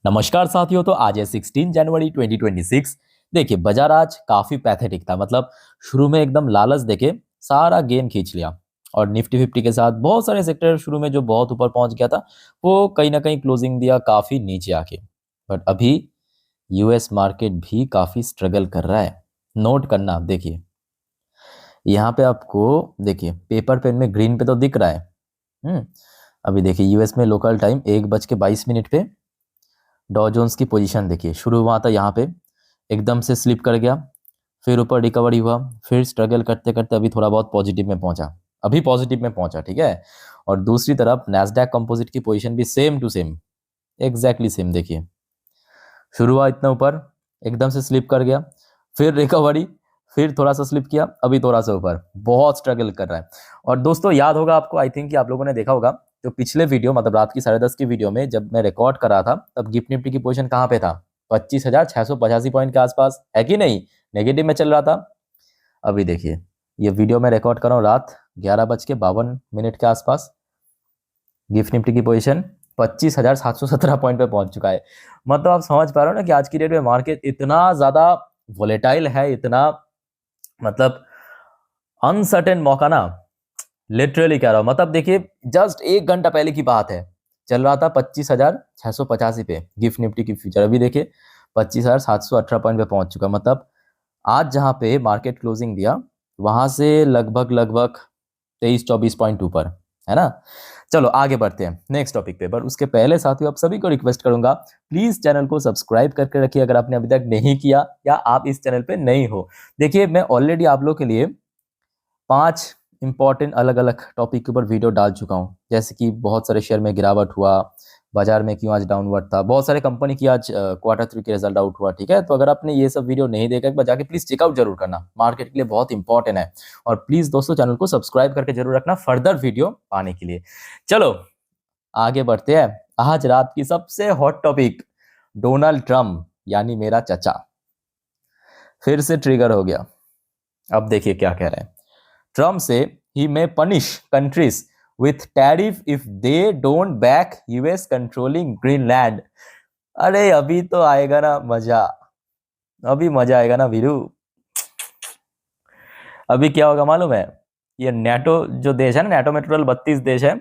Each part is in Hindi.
नमस्कार साथियों। तो आज है 16 जनवरी 2026। देखिए बाजार आज काफी पैथेटिक था। मतलब शुरू में एकदम लालच देके सारा गेम खींच लिया और निफ्टी 50 के साथ बहुत सारे सेक्टर शुरू में जो बहुत ऊपर पहुंच गया था वो कहीं ना कहीं क्लोजिंग दिया काफी नीचे आके। बट अभी यूएस मार्केट भी काफी स्ट्रगल कर रहा है। नोट करना, आप देखिए यहाँ पे आपको देखिए पेपर पेन में ग्रीन पे तो दिख रहा है। अभी देखिए यूएस में लोकल टाइम 1:22 पे डॉ जोन्स की पोजीशन देखिए, शुरू हुआ था यहाँ पे, एकदम से स्लिप कर गया, फिर ऊपर रिकवरी हुआ, फिर स्ट्रगल करते करते अभी थोड़ा बहुत पॉजिटिव में पहुंचा, अभी पॉजिटिव में पहुंचा, ठीक है। और दूसरी तरफ नैस्डैक कंपोजिट की पोजीशन भी same to same, exactly same. देखिए शुरू हुआ इतना ऊपर, एकदम से स्लिप कर गया, फिर रिकवरी, फिर थोड़ा सा स्लिप किया, अभी थोड़ा सा ऊपर, बहुत स्ट्रगल कर रहा है। और दोस्तों याद होगा आपको, आई थिंक कि आप लोगों ने देखा होगा, जो पिछले वीडियो मतलब रात की 10:30 की वीडियो में जब मैं रिकॉर्ड कर रहा था तब गिफ्ट निफ्टी की पोजीशन कहाँ पे था? 25,685 पॉइंट के आसपास, है कि नहीं? नेगेटिव में चल रहा था। अभी देखिए ये वीडियो मैं रिकॉर्ड कर रहा हूँ रात 11:52 के आसपास, गिफ्ट निफ्टी की पोजीशन 25,717 पॉइंट पे पहुंच चुका है। मतलब आप समझ पा रहे हो ना कि आज की डेट में मार्केट इतना ज्यादा वोलेटाइल है, इतना मतलब अनसर्टेन मौका ना, लिटरली कह रहा हूं। मतलब देखिए जस्ट 1 घंटा पहले की बात है, चल रहा था 25,685 पे गिफ्ट निफ्टी की फ्यूचर, अभी देखिए 25,718 पॉइंट पे पहुंच चुका। मतलब आज जहां पे मार्केट क्लोजिंग दिया वहां से लगभग लगभग 23-24 पॉइंट ऊपर, है ना। चलो आगे बढ़ते हैं नेक्स्ट टॉपिक पे, पर उसके पहले साथियों आप सभी को रिक्वेस्ट करूंगा, प्लीज चैनल को सब्सक्राइब करके रखिए अगर आपने अभी तक नहीं किया या आप इस चैनल पे नहीं हो। देखिए मैं ऑलरेडी आप लोग के लिए 5 इंपॉर्टेंट अलग अलग टॉपिक के ऊपर वीडियो डाल चुका हूँ, जैसे कि बहुत सारे शेयर में गिरावट हुआ, बाजार में क्यों आज डाउनवर्ड था, बहुत सारे कंपनी की आज Q3 के रिजल्ट आउट हुआ, ठीक है। तो अगर आपने ये सब वीडियो नहीं देखा एक बार जाके प्लीज चेकआउट जरूर करना, मार्केट के लिए बहुत इंपॉर्टेंट है। और प्लीज दोस्तों चैनल को सब्सक्राइब करके जरूर रखना फर्दर वीडियो पाने के लिए। चलो आगे बढ़ते हैं। आज रात की सबसे हॉट टॉपिक, डोनाल्ड ट्रम्प यानी मेरा चचा फिर से ट्रिगर हो गया। अब देखिए क्या कह रहे हैं। Trump says he may punish countries with tariff if they don't back US controlling Greenland. अरे अभी तो आएगा ना मजा, अभी मजा आएगा ना वीरू। अभी क्या होगा मालूम है? ये नेटो जो देश है ना, नेटो में टोटल 32 देश है,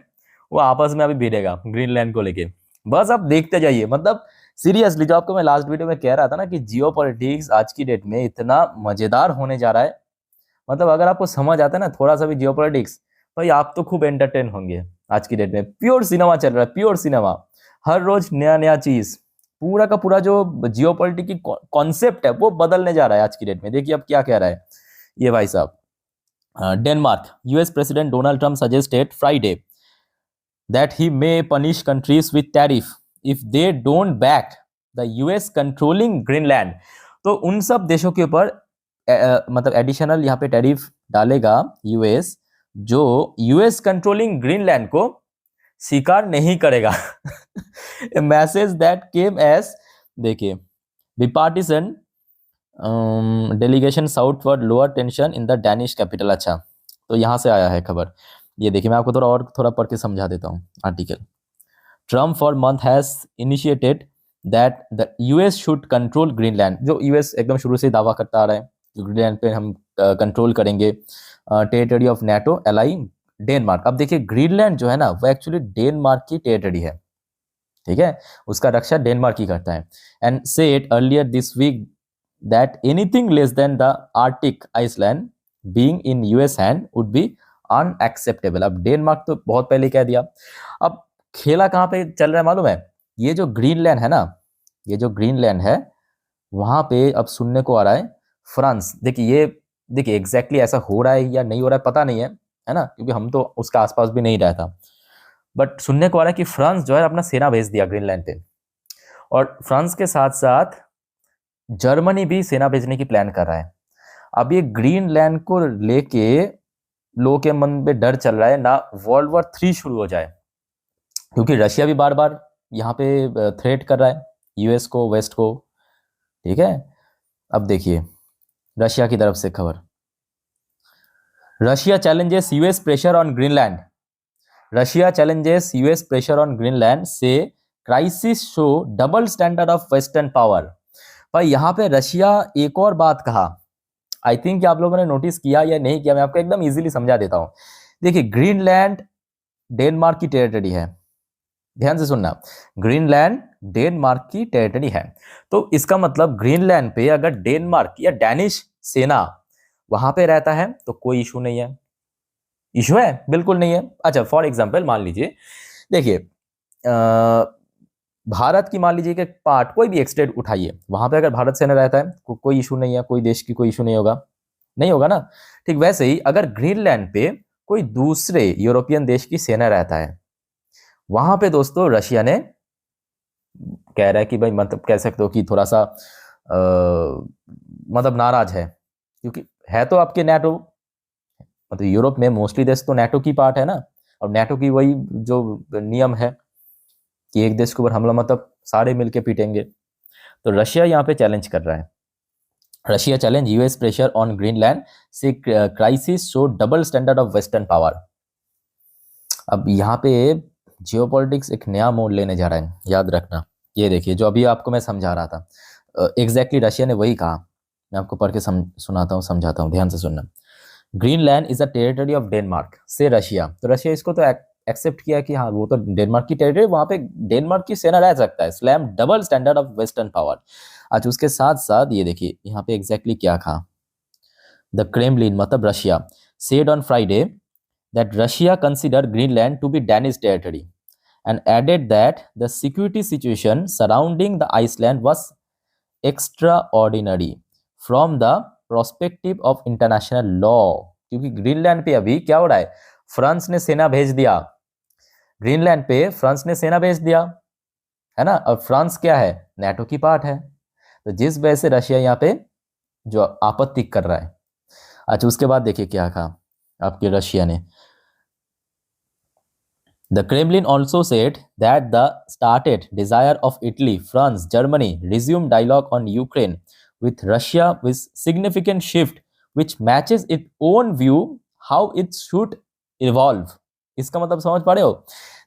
वो आपस में अभी भिड़ेगा ग्रीनलैंड को लेके। बस आप देखते जाइए। मतलब सीरियसली जो आपको मैं लास्ट वीडियो में कह रहा था ना कि जियोपॉलिटिक्स आज की डेट में इतना मजेदार होने जा रहा है। मतलब अगर आपको समझ आता है ना थोड़ा सा भी जियोपॉलिटिक्स, भाई आप तो खूब एंटरटेन होंगे। आज की डेट में प्योर सिनेमा चल रहा है, प्योर सिनेमा, हर रोज नया नया चीज, पूरा का पूरा जो जियोपॉलिटिक्स की कॉन्सेप्ट है वो बदलने जा रहा है आज की डेट में। देखिए अब क्या कह रहा है ये भाई साहब। Denmark US president Donald Trump suggested Friday that he may punish countries with tariff if they don't back the US controlling Greenland। तो उन सब देशों के ऊपर मतलब एडिशनल यहाँ पे टैरिफ डालेगा यूएस, जो यूएस कंट्रोलिंग ग्रीनलैंड को स्वीकार नहीं करेगा। मैसेज दैट केम एज, देखिए bipartisan delegation southward lower tension in the Danish capital. अच्छा तो यहाँ से आया है खबर। ये देखिए मैं आपको थोड़ा पढ़ के समझा देता हूँ article. Trump for month has initiated that the US should control Greenland, जो यूएस एकदम शुरू से दावा करता आ रहा है ग्रीनलैंड पे हम कंट्रोल करेंगे, territory of NATO ally Denmark. अब देखिए ग्रीनलैंड जो है ना वो एक्चुअली डेनमार्क की टेरिटरी है, ठीक है, उसका रक्षा डेनमार्क ही करता है। And said earlier this week that anything less than the Arctic island being in US hand would be unacceptable. अब डेनमार्क तो बहुत पहले कह दिया। अब खेला कहाँ पे चल रहा है मालूम है? ये जो ग्रीनलैंड है ना, ये जो ग्रीनलैंड है वहां पे अब सुनने को आ रहा है फ्रांस, देखिए ये देखिए एग्जैक्टली ऐसा हो रहा है या नहीं हो रहा है पता नहीं है ना, क्योंकि हम तो उसका आसपास भी नहीं रहा था। बट सुनने को आ रहा है कि फ्रांस जो है अपना सेना भेज दिया ग्रीनलैंड पे, और फ्रांस के साथ साथ जर्मनी भी सेना भेजने की प्लान कर रहा है। अब ये ग्रीनलैंड को लेके लोगों के मन में डर चल रहा है ना World War III शुरू हो जाए, क्योंकि रशिया भी बार बार यहाँ पे थ्रेट कर रहा है यूएस को, वेस्ट को, ठीक है। अब देखिए रशिया की तरफ से खबर, Russia challenges US pressure on Greenland, Russia challenges US pressure on Greenland से crisis show double standard of western power. भाई यहाँ पे रशिया एक और बात कहा, आई थिंक आप लोगों ने नोटिस किया या नहीं किया, मैं आपको एकदम इजीली समझा देता हूँ। देखिए ग्रीनलैंड डेनमार्क की टेरिटरी है, ध्यान से सुनना, ग्रीनलैंड डेनमार्क की टेरिटरी है। तो इसका मतलब ग्रीनलैंड पे अगर डेनमार्क या डैनिश सेना वहां पे रहता है तो कोई इशू नहीं है। इशू है? बिल्कुल नहीं है। अच्छा फॉर एग्जांपल मान लीजिए, देखिए भारत की मान लीजिए कि पार्ट कोई भी एक स्टेट उठाइए, वहां पे अगर भारत सेना रहता है कोई इशू नहीं है, कोई देश की कोई इशू नहीं होगा, नहीं होगा ना। ठीक वैसे ही अगर ग्रीनलैंड पे कोई दूसरे यूरोपियन देश की सेना रहता है, वहां पे दोस्तों रशिया ने कह रहा है कि भाई मतलब कह सकते हो कि थोड़ा सा मतलब नाराज है, क्योंकि है तो आपके नेटो, मतलब यूरोप में मोस्टली देश तो नेटो की पार्ट है ना, और नेटो की वही जो नियम है कि एक देश के ऊपर हमला मतलब सारे मिलके पीटेंगे। तो रशिया यहाँ पे चैलेंज कर रहा है, Russia challenge US pressure on Greenland से crisis show double standard of western power. अब यहाँ पे जियोपॉलिटिक्स एक नया मोड़ लेने जा रहा है, याद रखना। ये देखिए जो अभी आपको मैं समझा रहा था, एग्जैक्टली रशिया ने वही कहा। मैं आपको पढ़ के सुनाता हूँ, समझाता हूँ, ध्यान से सुनना। Greenland is a territory of Denmark से रशिया, तो रशिया इसको तो एक्सेप्ट किया कि हाँ वो तो डेनमार्क की टेरिटरी, वहां पे डेनमार्क की सेना रह सकता है, slam double standard of western power. अच्छा उसके साथ साथ ये देखिए यहाँ पे एग्जैक्टली क्या कहा, द क्रेमलिन मतलब Russia said on Friday that Russia considered Greenland to be Danish territory and added that the security situation surrounding the Iceland was extraordinary from the perspective of international law। क्योंकि ग्रीनलैंड पे अभी क्या हो रहा है, फ्रांस ने सेना भेज दिया, ग्रीनलैंड पे फ्रांस ने सेना भेज दिया है ना, और फ्रांस क्या है, नेटो की पार्ट है। तो जिस वजह से रशिया यहाँ पे जो आपत्ति कर रहा है। अच्छा उसके बाद देखिए क्या कहा आपके रशिया ने, The Kremlin also said that the started desire of Italy, France, Germany resume dialogue on Ukraine with Russia with significant shift which matches its own view how it should evolve। इसका मतलब समझ पा रहे हो?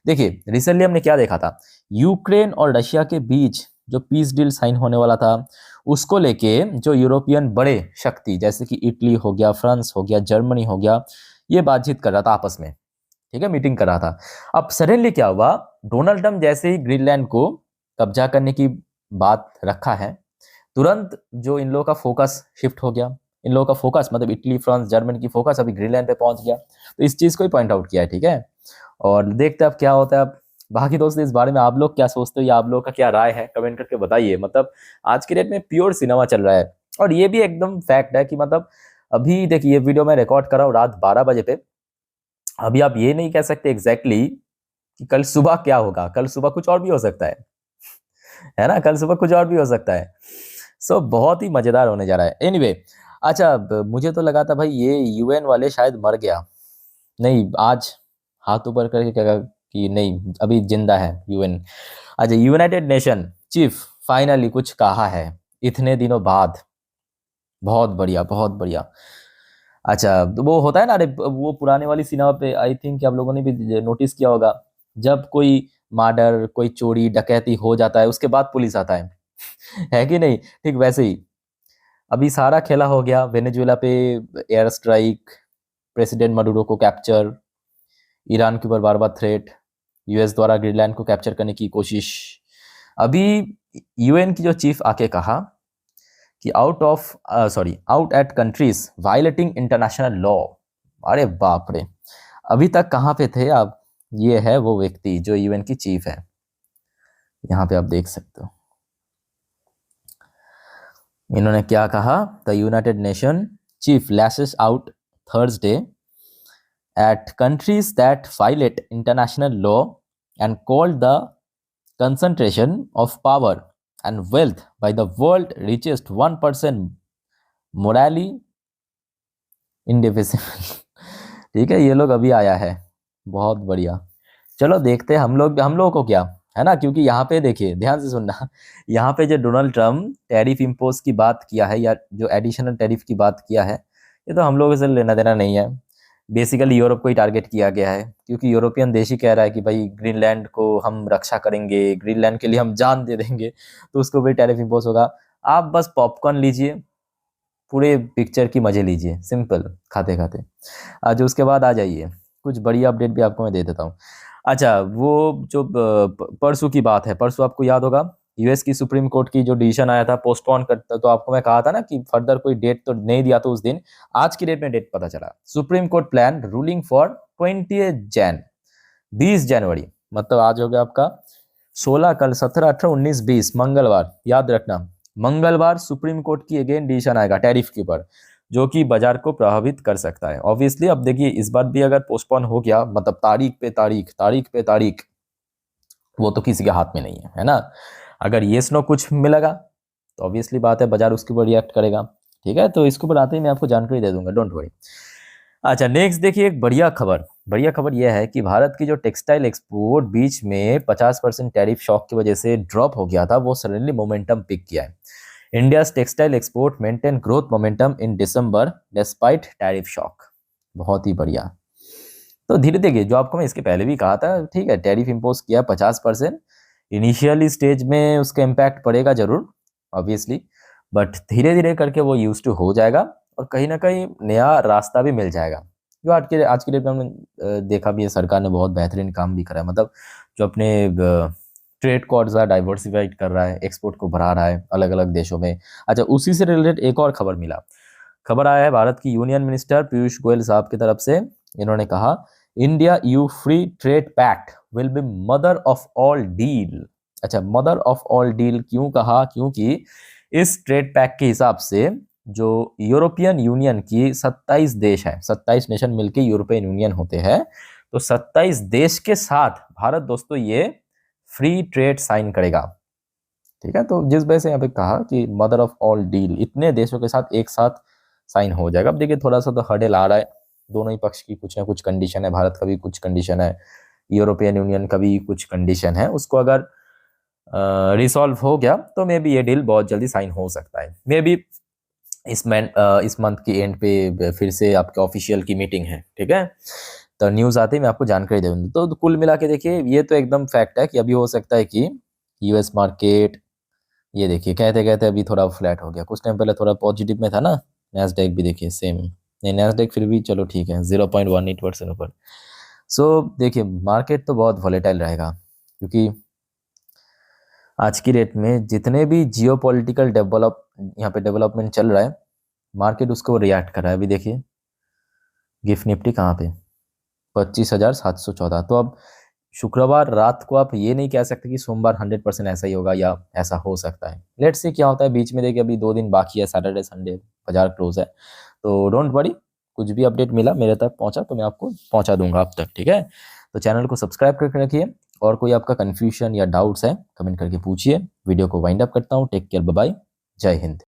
देखिए रिसेंटली हमने क्या देखा था, यूक्रेन और रशिया के बीच जो पीस डील साइन होने वाला था, उसको लेके जो यूरोपियन बड़े शक्ति जैसे कि इटली हो गया, फ्रांस हो गया, जर्मनी हो गया, ये बातचीत कर रहा था आपस में, ठीक है, मीटिंग कर रहा था। अब सडनली क्या हुआ, डोनाल्ड ट्रम्प जैसे ही ग्रीनलैंड को कब्जा करने की बात रखा है, तुरंत जो इन लोगों का फोकस शिफ्ट हो गया, इन लोगों का फोकस मतलब इटली, फ्रांस, जर्मनी की फोकस अभी ग्रीनलैंड पे पहुंच गया। तो इस चीज को ही पॉइंट आउट किया है, ठीक है। और देखते हैं अब क्या होता है। अब बाकी दोस्तों इस बारे में आप लोग क्या सोचते हो या आप लोग का क्या राय है, कमेंट करके बताइए। मतलब आज के डेट में प्योर सिनेमा चल रहा है, और ये भी एकदम फैक्ट है कि मतलब अभी देखिए ये वीडियो मैं रिकॉर्ड कर रहा हूँ रात 12 बजे पे, अभी आप ये नहीं कह सकते एग्जैक्टली कि कल सुबह क्या होगा, कल सुबह कुछ और भी हो सकता है ना, कल सुबह कुछ और भी हो सकता है। सो बहुत ही मजेदार होने जा रहा है। एनीवे अच्छा मुझे तो लगा था भाई ये यूएन वाले शायद मर गया, नहीं आज हाथ ऊपर करके कहा कि नहीं अभी जिंदा है यूएन। अच्छा यूनाइटेड नेशन चीफ फाइनली कुछ कहा है इतने दिनों बाद, बहुत बढ़िया बहुत बढ़िया। अच्छा तो वो होता है ना, अरे वो पुराने वाली सिनेमा पे आई थिंक आप लोगों ने भी नोटिस किया होगा, जब कोई मर्डर, कोई चोरी डकैती हो जाता है उसके बाद पुलिस आता है है कि नहीं? ठीक वैसे ही अभी सारा खेला हो गया, वेनेजुएला पे एयर स्ट्राइक, प्रेसिडेंट मडुरो को कैप्चर, ईरान के ऊपर बार बार थ्रेट, यूएस द्वारा ग्रीनलैंड को कैप्चर करने की कोशिश। अभी यूएन की जो चीफ आके कहा कि out at countries violating international law. अरे बाप रे, अभी तक कहाँ पे थे आप? ये है वो व्यक्ति जो यूएन की चीफ है, यहाँ पे आप देख सकते हो इन्होंने क्या कहा। The United Nation chief lashes out Thursday at countries that violate international law and called the concentration of power and wealth by the world richest 1% morally indivisible। ठीक है, ये लोग अभी आया है, बहुत बढ़िया। चलो देखते हैं हम लोगों को क्या है ना, क्योंकि यहाँ पे देखिए ध्यान से सुनना, यहाँ पे जो डोनाल्ड ट्रम्प टैरिफ इम्पोज की बात किया है या जो एडिशनल टैरिफ की बात किया है, ये तो हम लोगों से लेना देना नहीं है। बेसिकली यूरोप को ही टारगेट किया गया है, क्योंकि यूरोपियन देश ही कह रहा है कि भाई ग्रीनलैंड को हम रक्षा करेंगे, ग्रीनलैंड के लिए हम जान दे देंगे, तो उसको भी टैरिफ इम्पोज होगा। आप बस पॉपकॉर्न लीजिए, पूरे पिक्चर की मजे लीजिए, सिंपल, खाते खाते। आज उसके बाद आ जाइए, कुछ बढ़िया अपडेट भी आपको मैं दे देता हूँ। अच्छा, वो जो परसों की बात है, परसों आपको याद होगा यूएस की सुप्रीम कोर्ट की जो डिसीजन आया था पोस्टपोन करता, तो आपको मैं कहा था ना कि फर्दर कोई डेट तो नहीं दिया तो उस दिन, आज की डेट में डेट पता चला। Supreme court plan ruling for 20 जनवरी, मतलब आज हो गया आपका 16, कल 17, 18, 19, 20, मंगलवार, याद रखना मंगलवार सुप्रीम कोर्ट की अगेन डिसीजन आएगा टैरिफ के ऊपर, जो कि बाजार को प्रभावित कर सकता है। ऑब्वियसली अब देखिए इस बार भी अगर पोस्टपोन हो गया, मतलब तारीख पे तारीख, तारीख पे तारीख, वो तो किसी के हाथ में नहीं है ना। अगर येस नो कुछ मिलेगा तो ऑब्वियसली बात है बाजार उसके ऊपर रिएक्ट करेगा। ठीक है, तो इसके ऊपर आते ही मैं आपको जानकारी दे दूंगा, डोंट वरी। अच्छा, नेक्स्ट देखिए एक बढ़िया खबर यह है कि भारत की जो टेक्सटाइल एक्सपोर्ट बीच में 50% टैरिफ शॉक की वजह से ड्रॉप हो गया था, वो सडनली मोमेंटम पिक किया है। India's textile export maintain growth momentum इन दिसंबर डिस्पाइट टैरिफ शॉक। बहुत ही बढ़िया। तो धीरे धीरे, जो आपको मैं इसके पहले भी कहा था, ठीक है, टैरिफ इम्पोज किया 50%, इनिशियली स्टेज में उसका इम्पैक्ट पड़ेगा जरूर ऑब्वियसली, बट धीरे धीरे करके वो यूज टू हो जाएगा और कहीं ना कहीं नया रास्ता भी मिल जाएगा। जो आज के डेट में हमने देखा भी है, सरकार ने बहुत बेहतरीन काम भी करा है, मतलब जो अपने ट्रेड को और ज़्यादा डाइवर्सिफाइड कर रहा है, एक्सपोर्ट को बढ़ा रहा है अलग अलग देशों में। अच्छा, उसी से रिलेटेड एक और खबर मिला, खबर आया है भारत की यूनियन मिनिस्टर पीयूष गोयल साहब की तरफ से। इन्होंने कहा India EU free trade pact will be mother of all deal. अच्छा, मदर ऑफ ऑल डील क्यों कहा? क्योंकि इस ट्रेड पैक के हिसाब से जो यूरोपियन यूनियन की 27 देश है, 27 नेशन मिलके यूरोपियन यूनियन होते हैं, तो 27 देश के साथ भारत दोस्तों ये फ्री ट्रेड साइन करेगा। ठीक है, तो जिस वजह से यहाँ पे कहा कि मदर ऑफ ऑल डील, इतने देशों के साथ एक साथ साइन हो जाएगा। अब देखिए थोड़ा सा तो हर्डल आ रहा है, दोनों ही पक्ष की कुछ ना कुछ कंडीशन है, भारत का भी कुछ कंडीशन है, यूरोपियन यूनियन का भी कुछ कंडीशन है, उसको अगर रिसॉल्व हो गया तो मे बी ये डील बहुत जल्दी साइन हो सकता है। मे बी इस मंथ की एंड पे फिर से आपके ऑफिशियल की मीटिंग है। ठीक है, तो न्यूज़ आते ही मैं आपको जानकारी दे दूँगा। तो कुल मिला के देखिए ये तो एकदम फैक्ट है कि अभी हो सकता है कि यूएस मार्केट, ये देखिए कहते कहते अभी थोड़ा फ्लैट हो गया, कुछ टाइम पहले थोड़ा पॉजिटिव में था ना। नैस्डैक भी देखिए सेम, नहीं नैस्डैक फिर भी चलो ठीक है 0.18% ऊपर। सो देखिए मार्केट तो बहुत वॉलेटाइल रहेगा, क्योंकि आज की डेट में जितने भी जियोपॉलिटिकल यहाँ पे डेवलपमेंट चल रहा है, मार्केट उसको रिएक्ट कर रहा है। अभी देखिए गिफ्ट निफ्टी कहाँ पे 25,714। तो अब शुक्रवार रात को आप ये नहीं कह सकते कि सोमवार 100% ऐसा ही होगा या ऐसा हो सकता है। लेट्स सी क्या होता है बीच में। देखिए अभी 2 दिन बाकी है, सैटरडे संडे बाजार क्लोज है, तो डोंट वरी, कुछ भी अपडेट मिला मेरे तक पहुंचा तो मैं आपको पहुंचा दूंगा आप तक। ठीक है, तो चैनल को सब्सक्राइब करके रखिए, और कोई आपका कन्फ्यूजन या डाउट्स है कमेंट करके पूछिए। वीडियो को वाइंड अप करता हूँ। टेक केयर, बाय बाय, जय हिंद।